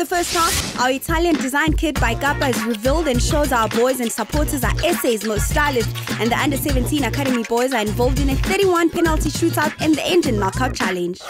the first half, our Italian design kit by Kappa is revealed and shows our boys and supporters are SA's most stylish, and the under-17 academy boys are involved in a 31 penalty shootout in the Engine Knockout Challenge.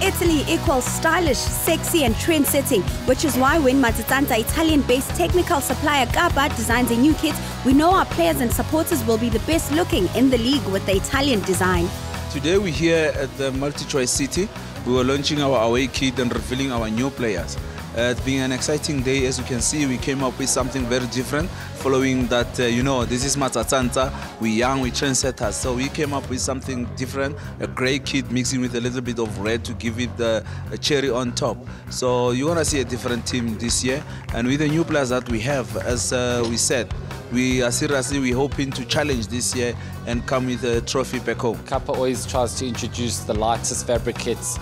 Italy equals stylish, sexy and trend-setting, which is why when Matsatsantsa Italian-based technical supplier Kappa designs a new kit, we know our players and supporters will be the best looking in the league with the Italian design. Today we're here at the MultiChoice City. We were launching our away kit and revealing our new players. It's been an exciting day. As you can see, we came up with something very different following that, this is Matsatsantsa. We're young, we're trendsetters, so we came up with something different, a grey kit mixing with a little bit of red to give it a cherry on top. So you're going to see a different team this year, and with the new players that we have, as we said, we are seriously hoping to challenge this year and come with a trophy back home. Kappa always tries to introduce the lightest fabric kits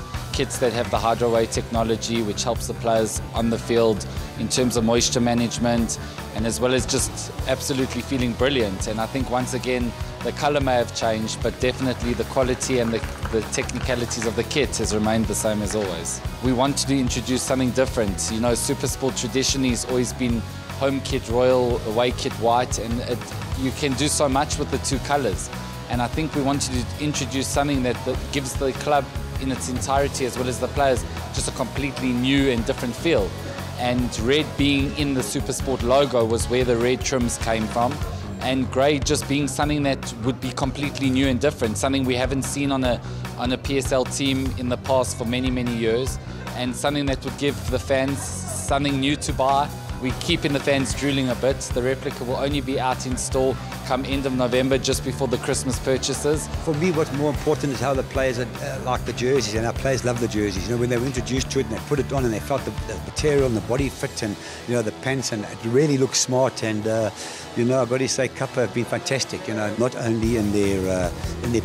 that have the HydroWay technology, which helps the players on the field in terms of moisture management, and as well as just absolutely feeling brilliant. And I think once again the colour may have changed, but definitely the quality and the technicalities of the kit has remained the same as always. We wanted to introduce something different. Super Sport traditionally has always been home kit royal, away kit white, and you can do so much with the two colours. And I think we wanted to introduce something that gives the club in its entirety, as well as the players, just a completely new and different feel. And red being in the Supersport logo was where the red trims came from, and grey just being something that would be completely new and different, something we haven't seen on a PSL team in the past for many, many years, and something that would give the fans something new to buy. We're keeping the fans drooling a bit. The replica will only be out in store come end of November, just before the Christmas purchases. For me, what's more important is how the players like the jerseys, and our players love the jerseys. When they were introduced to it and they put it on and they felt the material and the body fit and the pants, and it really looks smart. And I've got to say, Kappa have been fantastic. Not only in their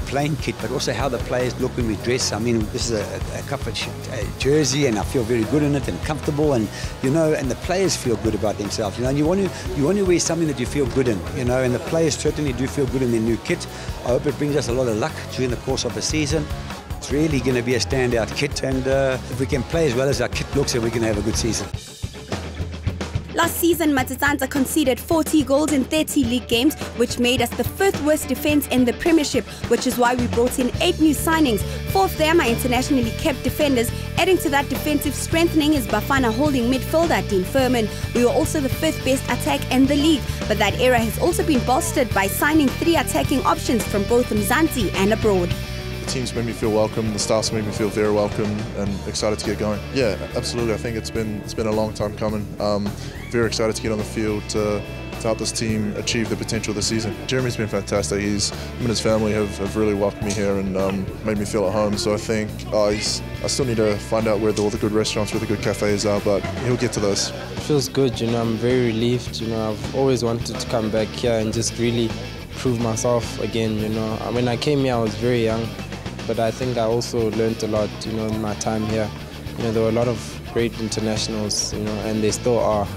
plain kit, but also how the players look when we dress. I mean, this is a Kappa jersey, and I feel very good in it and comfortable, and and the players feel good about themselves. And you want to wear something that you feel good in. And the players certainly do feel good in their new kit. I hope it brings us a lot of luck during the course of the season. It's really going to be a standout kit, and if we can play as well as our kit looks, then we're going to have a good season. Last season, Matsatsantsa conceded 40 goals in 30 league games, which made us the 5th worst defence in the Premiership, which is why we brought in 8 new signings. 4 of them are internationally kept defenders. Adding to that defensive strengthening is Bafana holding midfielder Dean Furman. We were also the 5th best attack in the league, but that era has also been bolstered by signing 3 attacking options from both Mzansi and abroad. The team's made me feel welcome, the staff's made me feel very welcome and excited to get going. Yeah, absolutely. I think it's been a long time coming. Very excited to get on the field to help this team achieve the potential this season. Jeremy's been fantastic. Him and his family have really welcomed me here and made me feel at home. So I think I still need to find out where all the good restaurants, where the good cafes are, but he'll get to those. It feels good, I'm very relieved. I've always wanted to come back here and just really prove myself again. When I came here, I was very young, but I think I also learned a lot, in my time here. There were a lot of great internationals, and they still are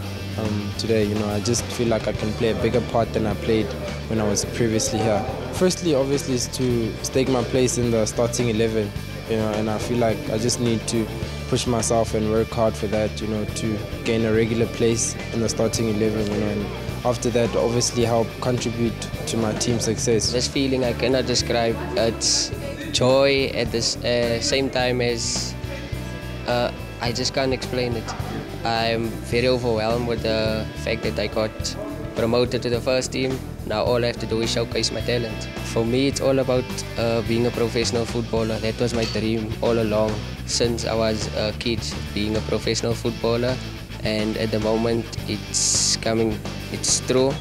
today. I just feel like I can play a bigger part than I played when I was previously here. Firstly, obviously, is to stake my place in the starting 11, and I feel like I just need to push myself and work hard for that, to gain a regular place in the starting 11, and after that, obviously help contribute to my team's success. This feeling I cannot describe. It's joy at the same time as I just can't explain it. I'm very overwhelmed with the fact that I got promoted to the first team. Now all I have to do is showcase my talent. For me, it's all about being a professional footballer. That was my dream all along, since I was a kid, being a professional footballer. And at the moment, it's true.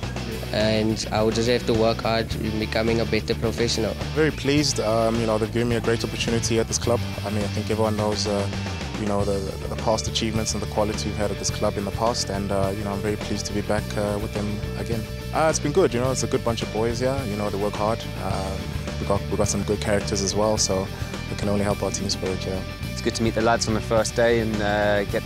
And I would just have to work hard in becoming a better professional. Very pleased. They've given me a great opportunity at this club. I think everyone knows, the past achievements and the quality we've had at this club in the past, and I'm very pleased to be back with them again. It's been good. It's a good bunch of boys here. They work hard. We've got some good characters as well, so we can only help our team spirit. It's good to meet the lads on the first day and get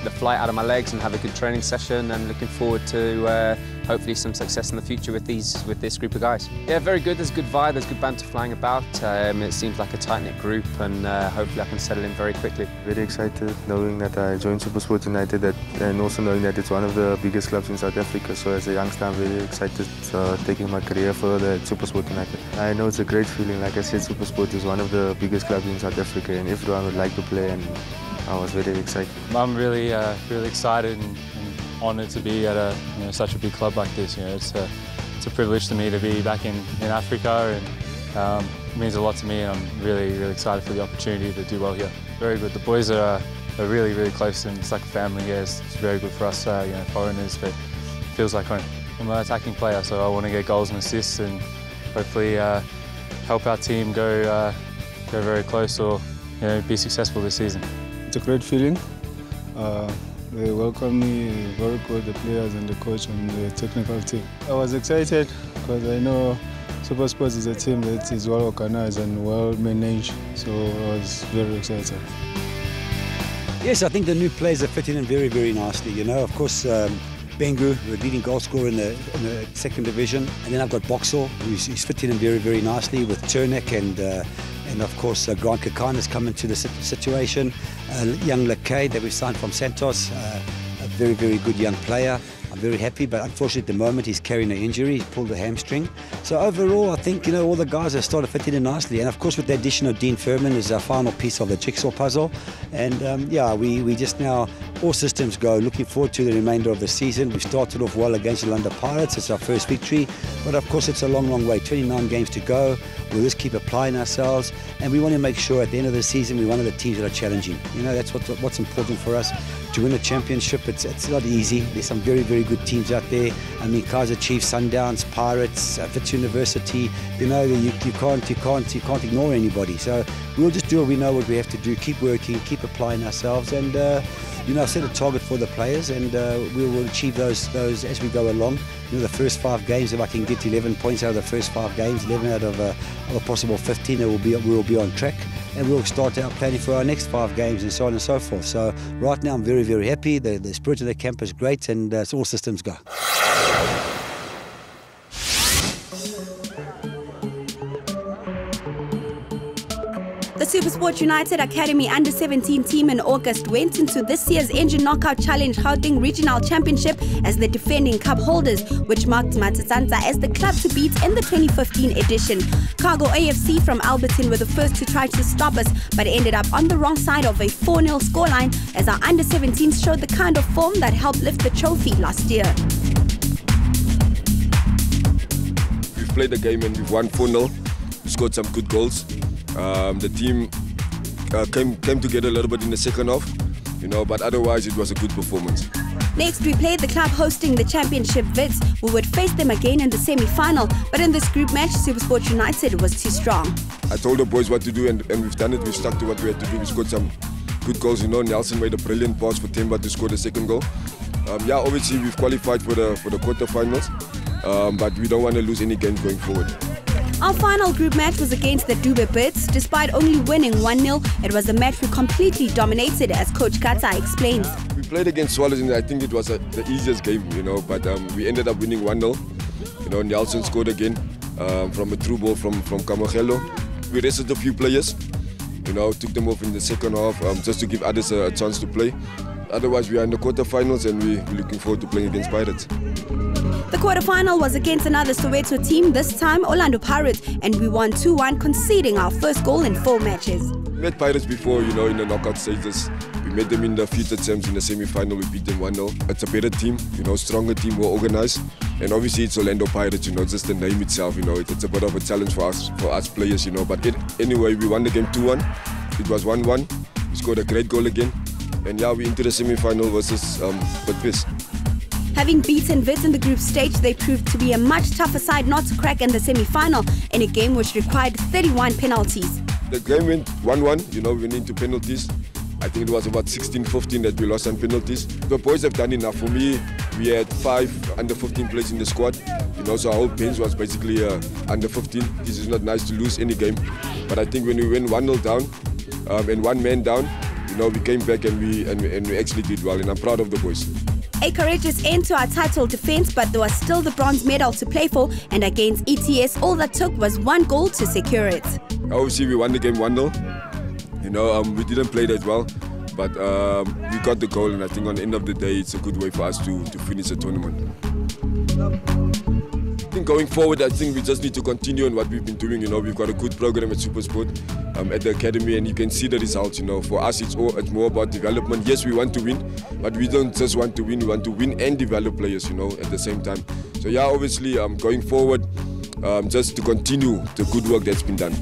the flight out of my legs and have a good training session, and looking forward to hopefully some success in the future with this group of guys. Yeah, very good. There's a good vibe. There's good banter flying about. It seems like a tight-knit group, and hopefully I can settle in very quickly. Very excited knowing that I joined SuperSport United, and also knowing that it's one of the biggest clubs in South Africa. So as a youngster, I'm very excited taking my career further at SuperSport United. I know it's a great feeling. Like I said, SuperSport is one of the biggest clubs in South Africa, and everyone would like to play, and I was very excited. I'm really excited and honoured to be at such a big club like this. It's a privilege to me to be back in Africa, and it means a lot to me, and I'm really excited for the opportunity to do well here. Very good. The boys are really close, and it's like a family here. It's very good for us, foreigners, but it feels like home. I'm an attacking player, so I want to get goals and assists, and hopefully help our team go very close, or be successful this season. It's a great feeling. They welcome me very good, the players and the coach and the technical team. I was excited because I know SuperSport is a team that is well organized and well managed, so I was very excited. Yes, I think the new players are fitting in very nicely. Of course, Bengu, the leading goal scorer in the second division, and then I've got Boxall, who's fitting in very nicely with Turnek, and of course Grant Kakana's come into the situation. Young Lakay that we signed from Santos, a very good young player. I'm very happy, but unfortunately at the moment he's carrying an injury. He's pulled a hamstring. So overall, I think all the guys have started fitting in nicely. And of course, with the addition of Dean Furman is our final piece of the jigsaw puzzle. And we just now all systems go. Looking forward to the remainder of the season. We started off well against the London Pirates. It's our first victory, but of course it's a long way. 29 games to go. We'll just keep applying ourselves, and we want to make sure at the end of the season we're one of the teams that are challenging. That's what's important for us. To win a championship, it's not easy. There's some very good teams out there. I mean, Kaizer Chiefs, Sundowns, Pirates, Wits University. You can't ignore anybody. So we'll just do what we know what we have to do. Keep working, keep applying ourselves, and set a target for the players, and we will achieve those as we go along. The first 5 games, if I can get 11 points out of the first 5 games, 11 out of a possible 15, we will be on track, and we'll start out planning for our next 5 games and so on and so forth. So right now I'm very happy. The spirit of the camp is great, and it's all systems go. The SuperSport United Academy Under-17 team in August went into this year's Engine Knockout Challenge Gauteng Regional Championship as the defending cup holders, which marked Matsatsantsa as the club to beat in the 2015 edition. Cargo AFC from Alberton were the first to try to stop us, but ended up on the wrong side of a 4-0 scoreline as our Under-17s showed the kind of form that helped lift the trophy last year. We've played the game and we've won 4-0. We scored some good goals. The team came together a little bit in the second half, but otherwise it was a good performance. Next, we played the club hosting the championship Wits, who would face them again in the semi-final, but in this group match, SuperSport United was too strong. I told the boys what to do, and we've done it. We've stuck to what we had to do. We scored some good goals. Nelson made a brilliant pass for Temba to score the second goal. Obviously we've qualified for the quarterfinals, but we don't want to lose any games going forward. Our final group match was against the Dube Birds. Despite only winning 1-0, it was a match we completely dominated, as Coach Kata explains. We played against Swallows, and I think it was the easiest game, but we ended up winning 1-0. Nelson scored again from a through ball from Kamogelo. We rested a few players, took them off in the second half just to give others a chance to play. Otherwise, we are in the quarterfinals, and we're looking forward to playing against Pirates. The quarterfinal was against another Soweto team, this time Orlando Pirates, and we won 2-1, conceding our first goal in 4 matches. We met Pirates before, in the knockout stages. We met them in the future terms in the semi-final. We beat them 1-0. It's a better team, stronger team, more organized. And obviously it's Orlando Pirates, just the name itself, it's a bit of a challenge for us players, But anyway, we won the game 2-1. It was 1-1. We scored a great goal again. And we into the semi-final versus Bidvis. Having beaten Wits in the group stage, they proved to be a much tougher side not to crack in the semi-final, in a game which required 31 penalties. The game went 1-1, we went into penalties. I think it was about 16-15 that we lost on penalties. The boys have done enough. For me, we had 5 under-15 players in the squad. So our whole bench was basically under-15. This is not nice to lose any game. But I think when we went 1-0 down and 1 man down, we came back and we actually did well, and I'm proud of the boys. A courageous end to our title defense, but there was still the bronze medal to play for, and against ETS, all that took was 1 goal to secure it. Obviously, we won the game 1-0. You know, we didn't play that well, but we got the goal, and I think on the end of the day, it's a good way for us to finish the tournament. I think going forward, I think we just need to continue on what we've been doing. You know, we've got a good program at SuperSport, at the academy, and you can see the results. You know, for us, it's more about development. Yes, we want to win, but we don't just want to win. We want to win and develop players, you know, at the same time. So yeah, obviously, going forward, just to continue the good work that's been done.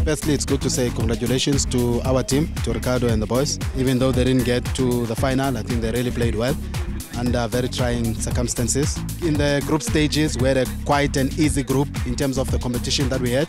Firstly, it's good to say congratulations to our team, to Ricardo and the boys. Even though they didn't get to the final, I think they really played well under very trying circumstances. In the group stages, we had quite an easy group in terms of the competition that we had.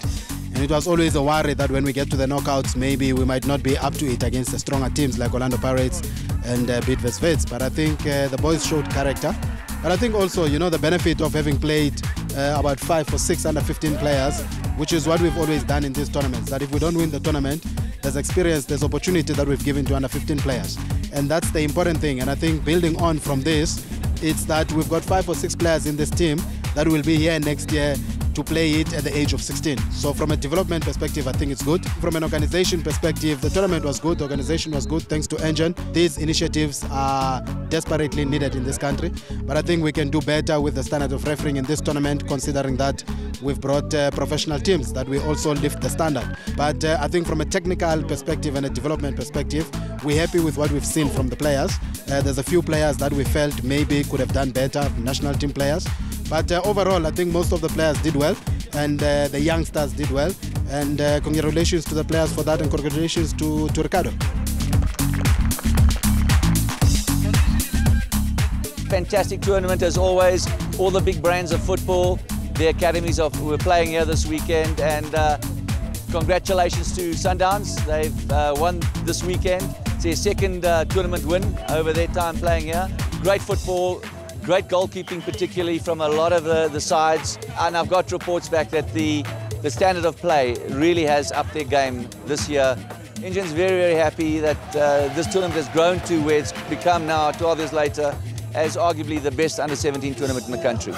And it was always a worry that when we get to the knockouts, maybe we might not be up to it against the stronger teams like Orlando Pirates and Bidvest Fates. But I think the boys showed character. But I think also, you know, the benefit of having played about 5 or 6 under 15 players, which is what we've always done in these tournaments, that if we don't win the tournament, there's experience, there's opportunity that we've given to under 15 players. And that's the important thing. And I think building on from this, it's that we've got 5 or 6 players in this team that will be here next year to play it at the age of 16. So from a development perspective, I think it's good. From an organization perspective, the tournament was good, the organization was good, thanks to Engine. These initiatives are desperately needed in this country. But I think we can do better with the standard of refereeing in this tournament, considering that we've brought professional teams that we also lift the standard. But I think from a technical perspective and a development perspective, we're happy with what we've seen from the players. There's a few players that we felt maybe could have done better, national team players. But overall, I think most of the players did well, and the youngsters did well. And congratulations to the players for that, and congratulations to Ricardo. Fantastic tournament as always. All the big brands of football, the academies were playing here this weekend, and congratulations to Sundowns. They've won this weekend. It's their second tournament win over their time playing here. Great football. Great goalkeeping, particularly from a lot of the sides. And I've got reports back that the standard of play really has upped their game this year. Engine's very, very happy that this tournament has grown to where it's become now, 12 years later, as arguably the best under-17 tournament in the country.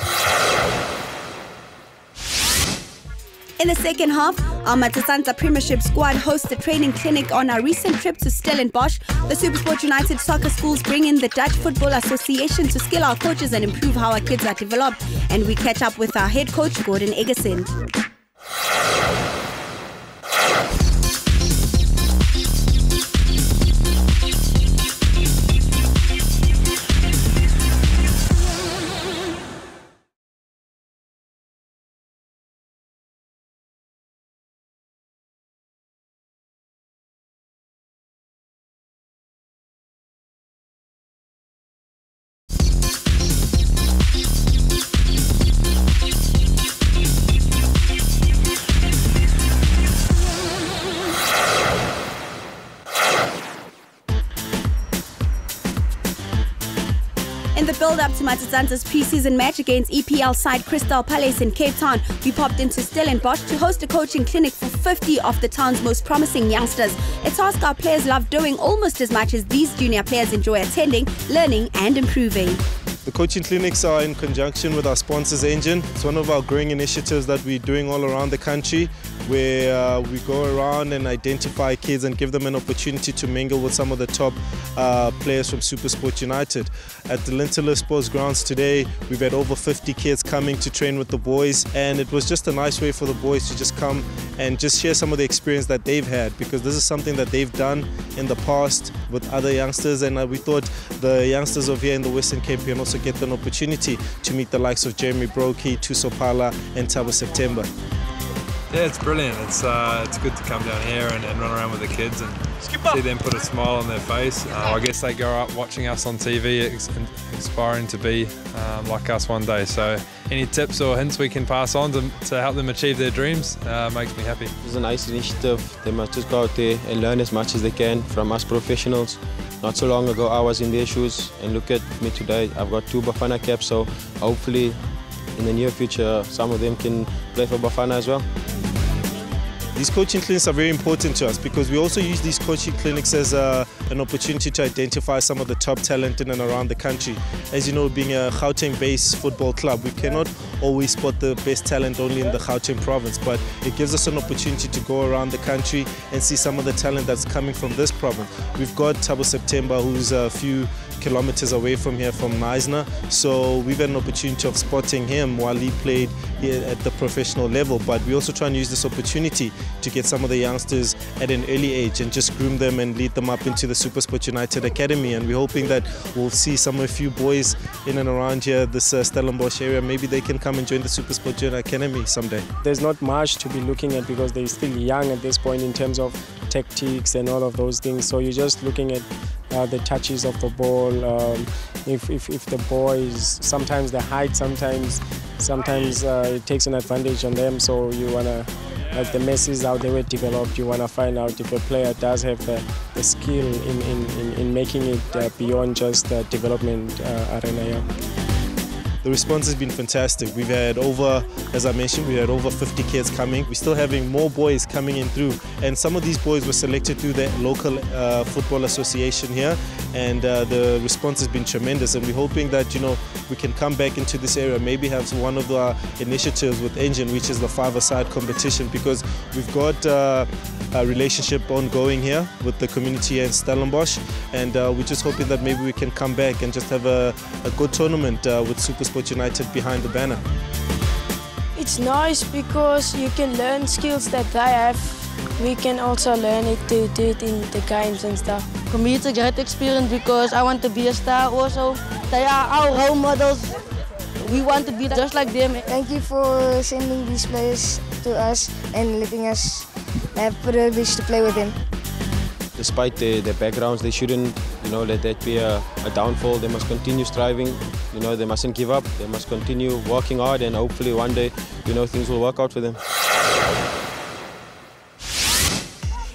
In the second half, our Matsatsantsa Premiership squad hosts a training clinic on our recent trip to Stellenbosch. The SuperSport United soccer schools bring in the Dutch Football Association to skill our coaches and improve how our kids are developed. And we catch up with our head coach, Gordon Eggerson. In the build-up to Matsatsantsa's pre-season match against EPL side Crystal Palace in Cape Town, we popped into Stellenbosch to host a coaching clinic for 50 of the town's most promising youngsters. A task our players love doing almost as much as these junior players enjoy attending, learning and improving. The coaching clinics are in conjunction with our sponsors Engine. It's one of our growing initiatives that we're doing all around the country, where we go around and identify kids and give them an opportunity to mingle with some of the top players from SuperSport United. At the Linteler Sports Grounds today, we've had over 50 kids coming to train with the boys, and it was just a nice way for the boys to just come and just share some of the experience that they've had, because this is something that they've done in the past with other youngsters, and we thought the youngsters of here in the Western Cape can also get an opportunity to meet the likes of Jeremy Brokey, Tusopala and Tabo September. Yeah, it's brilliant. It's good to come down here and run around with the kids and see them put a smile on their face. I guess they grow up watching us on TV, aspiring to be like us one day. So any tips or hints we can pass on to help them achieve their dreams makes me happy. It's a nice initiative. They must just go out there and learn as much as they can from us professionals. Not so long ago I was in their shoes, and look at me today. I've got 2 Bafana caps, so hopefully in the near future some of them can play for Bafana as well. These coaching clinics are very important to us because we also use these coaching clinics as an opportunity to identify some of the top talent in and around the country. As you know, being a Gauteng-based football club, we cannot always spot the best talent only in the Gauteng province, but it gives us an opportunity to go around the country and see some of the talent that's coming from this province. We've got Thabo September, who's a few kilometers away from here, from Neisner, so we've had an opportunity of spotting him while he played here at the professional level. But we also try and use this opportunity to get some of the youngsters at an early age and just groom them and lead them up into the SuperSport United Academy, and we're hoping that we'll see a few boys in and around here, this Stellenbosch area. Maybe they can come and join the SuperSport United Academy someday. There's not much to be looking at because they're still young at this point in terms of tactics and all of those things, so you're just looking at the touches of the ball. If the boys, sometimes the height, sometimes it takes an advantage on them, so you want to, like the Messis out there were developed, you want to find out if a player does have the skill in making it beyond just the development arena. Yeah. The response has been fantastic. We've had as I mentioned, we had over 50 kids coming. We're still having more boys coming in through, and some of these boys were selected through the local football association here, and the response has been tremendous, and we're hoping that, you know, we can come back into this area, maybe have one of the initiatives with Engine, which is the five-a-side competition, because we've got a relationship ongoing here with the community here in Stellenbosch, and we're just hoping that maybe we can come back and just have a good tournament with SuperSport United behind the banner. It's nice because you can learn skills that they have. We can also learn it to do it in the games and stuff. For me, it's a great experience because I want to be a star also. They are our role models. We want to be just like them. Thank you for sending these players to us and letting us have the privilege to play with them. Despite their backgrounds, they shouldn't, let that be a downfall. They must continue striving. They mustn't give up. They must continue working hard, and hopefully one day, things will work out for them.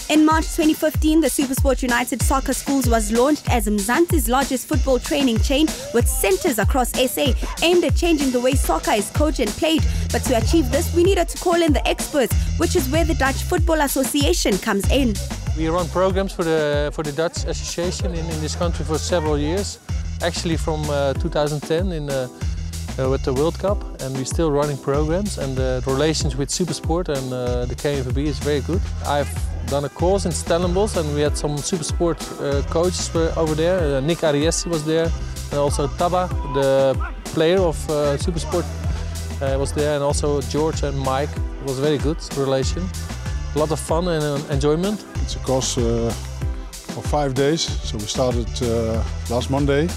In March 2015, the SuperSport United Soccer Schools was launched as Mzansi's largest football training chain with centres across SA aimed at changing the way soccer is coached and played. But to achieve this, we needed to call in the experts, which is where the Dutch Football Association comes in. We run programs for the Dutch Association in this country for several years. Actually from 2010 with the World Cup, and we're still running programs, and the relations with SuperSport and the KNVB is very good. I've done a course in Stellenbosch, and we had some SuperSport coaches over there. Nick Ariesi was there, and also Taba, the player of SuperSport, was there, and also George and Mike. It was a very good relation. A lot of fun and enjoyment. It's a course of 5 days, so we started last Monday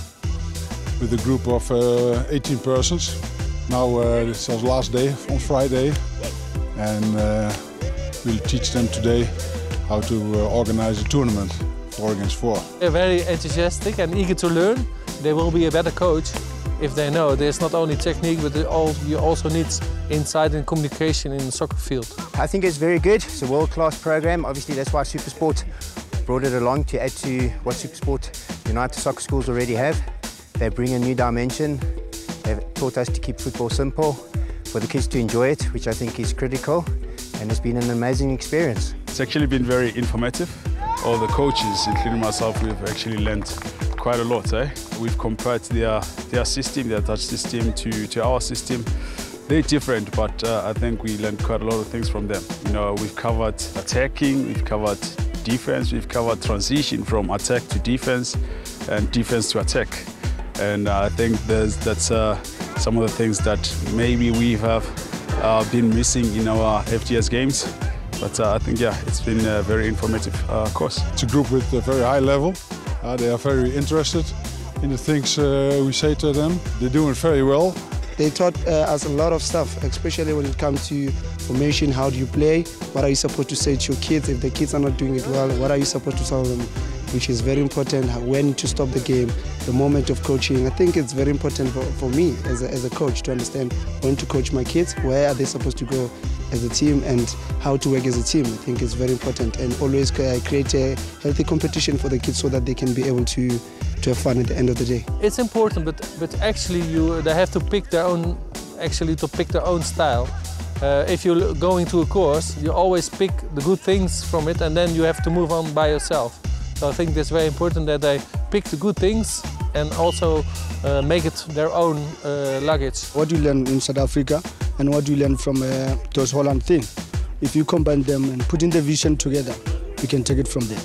with a group of 18 persons. Now it's our last day on Friday, and we'll teach them today how to organize a tournament 4 against 4. They're very enthusiastic and eager to learn. They will be a better coach if they know there's not only technique, but you also need insight and communication in the soccer field. I think it's very good. It's a world-class program. Obviously, that's why SuperSport brought it along to add to what SuperSport United Soccer Schools already have. They bring a new dimension. They've taught us to keep football simple, for the kids to enjoy it, which I think is critical, and it's been an amazing experience. It's actually been very informative. All the coaches, including myself, we've actually learned quite a lot. We've compared their system, their Dutch system, to our system. They're different, but I think we learned quite a lot of things from them. We've covered attacking, we've covered defense, we've covered transition from attack to defense and defense to attack. And I think that's some of the things that maybe we have been missing in our FGS games. But I think, it's been a very informative course. It's a group with a very high level. They are very interested in the things we say to them. They're doing very well. They taught us a lot of stuff, especially when it comes to formation. How do you play? What are you supposed to say to your kids? If the kids are not doing it well, what are you supposed to tell them? Which is very important, when to stop the game, the moment of coaching. I think it's very important for me as a coach to understand when to coach my kids, where are they supposed to go as a team, and how to work as a team. I think it's very important, and always create a healthy competition for the kids so that they can be able to have fun at the end of the day. It's important, but actually they have to pick their own style. if you're going to a course, you always pick the good things from it and then you have to move on by yourself. So I think it's very important that they pick the good things and also make it their own luggage. What you learn in South Africa and what you learn from those Holland thing, if you combine them and put in the vision together, you can take it from there.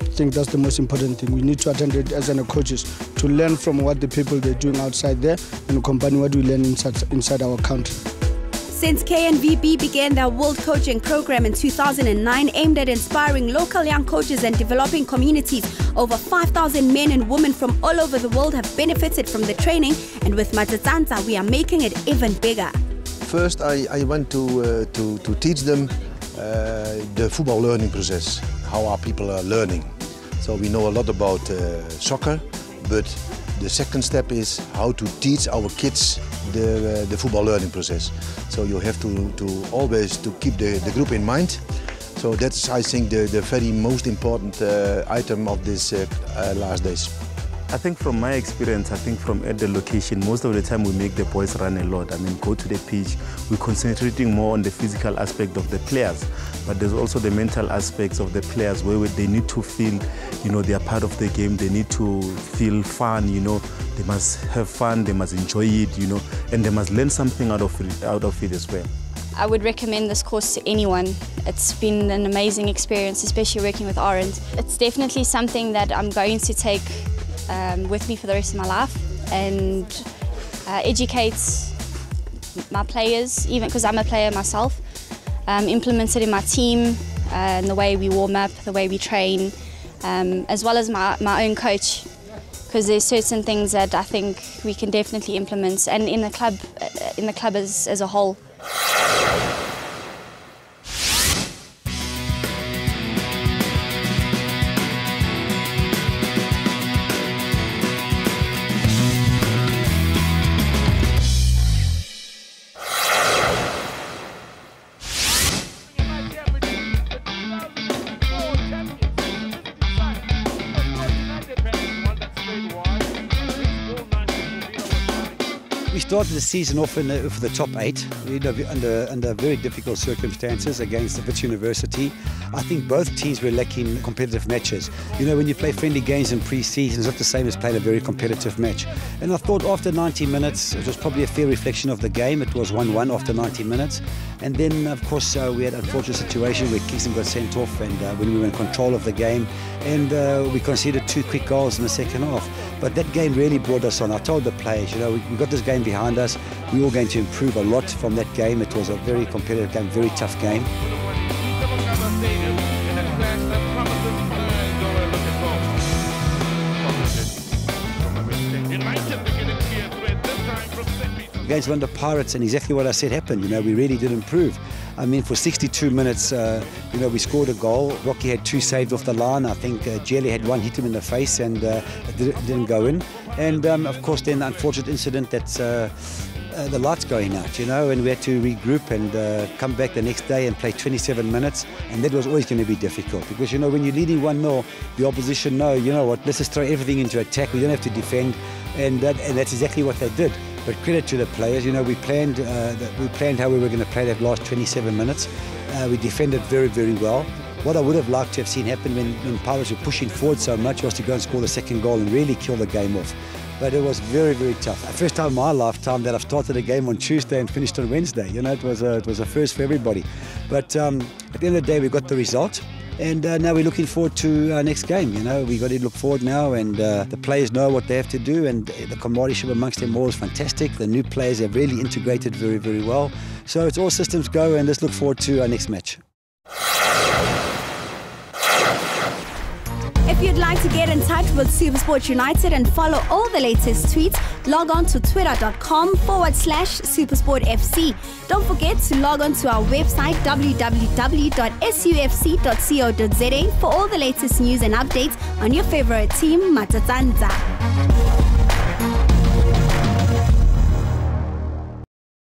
I think that's the most important thing. We need to attend it as coaches to learn from what the people they're doing outside there and combine what we learn inside our country. Since KNVB began their World Coaching Program in 2009, aimed at inspiring local young coaches and developing communities, over 5,000 men and women from all over the world have benefited from the training, and with Matsatsantsa, we are making it even bigger. First, I went to teach them the football learning process, how our people are learning. So we know a lot about soccer, but the second step is how to teach our kids the football learning process. So you have to always keep the group in mind. So that's, I think, the very most important item of this last days. I think from my experience, I think from at the location, most of the time we make the boys run a lot. I mean, go to the pitch, we're concentrating more on the physical aspect of the players, but there's also the mental aspects of the players where they need to feel, you know, they are part of the game, they need to feel fun, you know, they must have fun, they must enjoy it, you know, and they must learn something out of it as well. I would recommend this course to anyone. It's been an amazing experience, especially working with Orange. It's definitely something that I'm going to take with me for the rest of my life and educates my players, even because I'm a player myself, implement it in my team and the way we warm up, the way we train, as well as my own coach, because there's certain things that I think we can definitely implement, and in the club as a whole. We started the season off for the top 8, under very difficult circumstances against Wits University. I think both teams were lacking competitive matches. You know, when you play friendly games in pre-season, it's not the same as playing a very competitive match. And I thought after 90 minutes, it was probably a fair reflection of the game. It was 1-1 after 90 minutes. And then, of course, we had an unfortunate situation where Kingston got sent off and when we were in control of the game. And we conceded 2 quick goals in the second half. But that game really brought us on. I told the players, you know, we got this game behind us. We're all going to improve a lot from that game. It was a very competitive game, very tough game. Against one of the Pirates, and exactly what I said happened. You know, we really did improve. I mean, for 62 minutes, you know, we scored a goal. Rocky had 2 saves off the line. I think Jelly had 1 hit him in the face and it didn't go in. And of course, then the unfortunate incident that's the lights going out, you know, and we had to regroup and come back the next day and play 27 minutes. And that was always going to be difficult because, you know, when you're leading 1-0, the opposition know, you know what, let's just throw everything into attack. We don't have to defend. And that's exactly what they did. But credit to the players, you know, we planned how we were going to play that last 27 minutes. We defended very, very well. What I would have liked to have seen happen when Pirates were pushing forward so much was to go and score the second goal and really kill the game off. But it was very, very tough. The first time in my lifetime that I've started a game on Tuesday and finished on Wednesday. You know, it was a first for everybody. But at the end of the day, we got the result. And now we're looking forward to our next game. You know, we've got to look forward now, and the players know what they have to do, and the camaraderie amongst them all is fantastic. The new players have really integrated very, very well. So it's all systems go, and let's look forward to our next match. If you'd like to get in touch with SuperSport United and follow all the latest tweets, log on to twitter.com/SuperSportFC. Don't forget to log on to our website www.sufc.co.za for all the latest news and updates on your favorite team, Matsatsantsa.